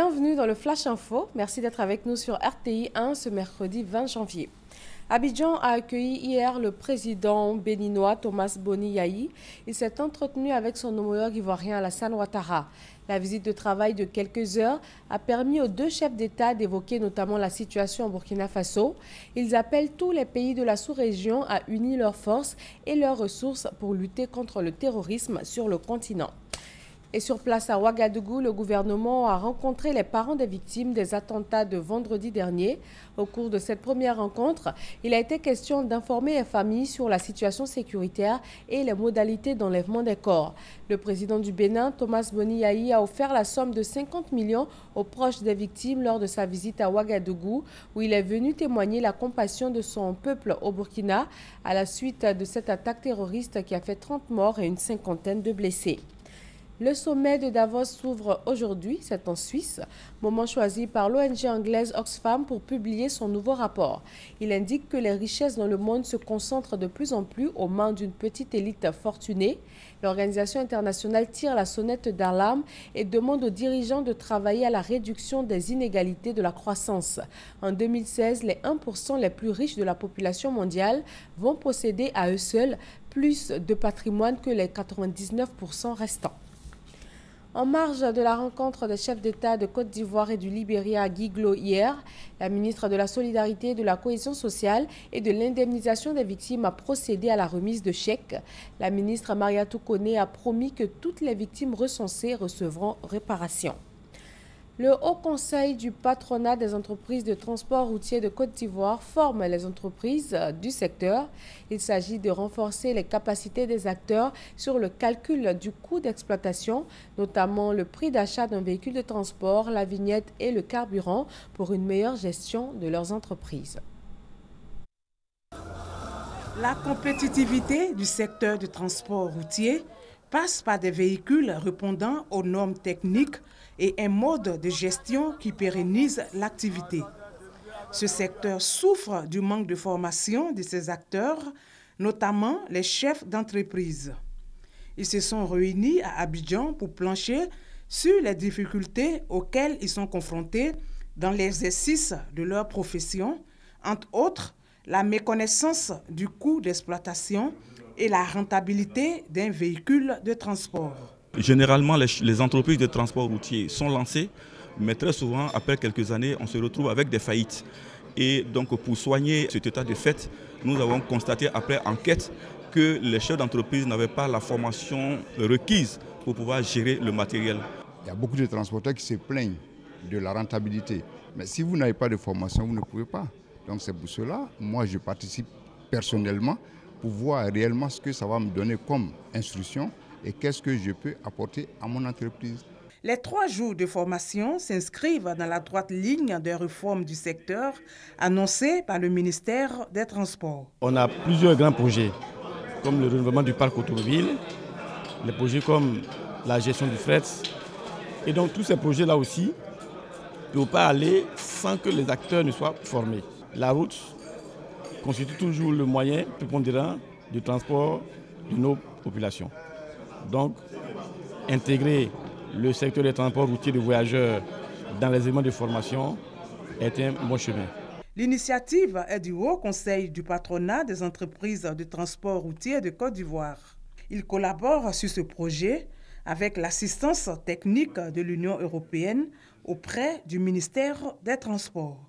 Bienvenue dans le Flash Info. Merci d'être avec nous sur RTI 1 ce mercredi 20 janvier. Abidjan a accueilli hier le président béninois Thomas Boni Yayi. Il s'est entretenu avec son homologue ivoirien Alassane Ouattara. La visite de travail de quelques heures a permis aux deux chefs d'État d'évoquer notamment la situation au Burkina Faso. Ils appellent tous les pays de la sous-région à unir leurs forces et leurs ressources pour lutter contre le terrorisme sur le continent. Et sur place à Ouagadougou, le gouvernement a rencontré les parents des victimes des attentats de vendredi dernier. Au cours de cette première rencontre, il a été question d'informer les familles sur la situation sécuritaire et les modalités d'enlèvement des corps. Le président du Bénin, Thomas Boni Yayi, a offert la somme de 50 millions aux proches des victimes lors de sa visite à Ouagadougou, où il est venu témoigner la compassion de son peuple au Burkina à la suite de cette attaque terroriste qui a fait 30 morts et une cinquantaine de blessés. Le sommet de Davos s'ouvre aujourd'hui, c'est en Suisse, moment choisi par l'ONG anglaise Oxfam pour publier son nouveau rapport. Il indique que les richesses dans le monde se concentrent de plus en plus aux mains d'une petite élite fortunée. L'organisation internationale tire la sonnette d'alarme et demande aux dirigeants de travailler à la réduction des inégalités de la croissance. En 2016, les 1% les plus riches de la population mondiale vont posséder à eux seuls plus de patrimoine que les 99% restants. En marge de la rencontre des chefs d'État de Côte d'Ivoire et du Libéria à Guiglo hier, la ministre de la Solidarité, de la Cohésion sociale et de l'indemnisation des victimes a procédé à la remise de chèques. La ministre Mariatou Koné a promis que toutes les victimes recensées recevront réparation. Le Haut Conseil du patronat des entreprises de transport routier de Côte d'Ivoire forme les entreprises du secteur. Il s'agit de renforcer les capacités des acteurs sur le calcul du coût d'exploitation, notamment le prix d'achat d'un véhicule de transport, la vignette et le carburant pour une meilleure gestion de leurs entreprises. La compétitivité du secteur du transport routier passe par des véhicules répondant aux normes techniques et un mode de gestion qui pérennise l'activité. Ce secteur souffre du manque de formation de ses acteurs, notamment les chefs d'entreprise. Ils se sont réunis à Abidjan pour plancher sur les difficultés auxquelles ils sont confrontés dans l'exercice de leur profession, entre autres la méconnaissance du coût d'exploitation et la rentabilité d'un véhicule de transport. Généralement, les entreprises de transport routier sont lancées, mais très souvent, après quelques années, on se retrouve avec des faillites. Et donc, pour soigner cet état de fait, nous avons constaté après enquête que les chefs d'entreprise n'avaient pas la formation requise pour pouvoir gérer le matériel. Il y a beaucoup de transporteurs qui se plaignent de la rentabilité. Mais si vous n'avez pas de formation, vous ne pouvez pas. Donc c'est pour cela, moi je participe personnellement pour voir réellement ce que ça va me donner comme instruction et qu'est-ce que je peux apporter à mon entreprise. Les 3 jours de formation s'inscrivent dans la droite ligne des réformes du secteur annoncées par le ministère des Transports. On a plusieurs grands projets, comme le renouvellement du parc automobile, les projets comme la gestion du fret. Et donc tous ces projets-là aussi ne peuvent pas aller sans que les acteurs ne soient formés. La route constitue toujours le moyen prépondérant de transport de nos populations. Donc, intégrer le secteur des transports routiers de voyageurs dans les éléments de formation est un bon chemin. L'initiative est du Haut Conseil du patronat des entreprises de transport routier de Côte d'Ivoire. Il collabore sur ce projet avec l'assistance technique de l'Union européenne auprès du ministère des Transports.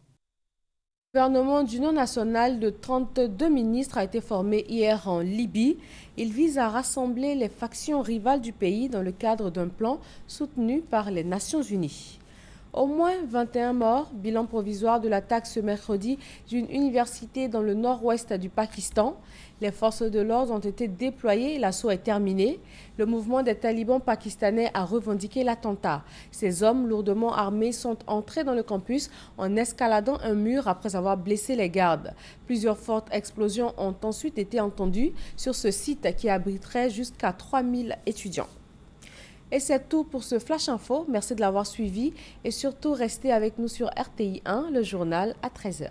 Le gouvernement d'union nationale de 32 ministres a été formé hier en Libye. Il vise à rassembler les factions rivales du pays dans le cadre d'un plan soutenu par les Nations Unies. Au moins 21 morts, bilan provisoire de l'attaque ce mercredi d'une université dans le nord-ouest du Pakistan. Les forces de l'ordre ont été déployées et l'assaut est terminé. Le mouvement des talibans pakistanais a revendiqué l'attentat. Ces hommes lourdement armés sont entrés dans le campus en escaladant un mur après avoir blessé les gardes. Plusieurs fortes explosions ont ensuite été entendues sur ce site qui abriterait jusqu'à 3000 étudiants. Et c'est tout pour ce Flash Info. Merci de l'avoir suivi et surtout restez avec nous sur RTI 1, le journal à 13 h.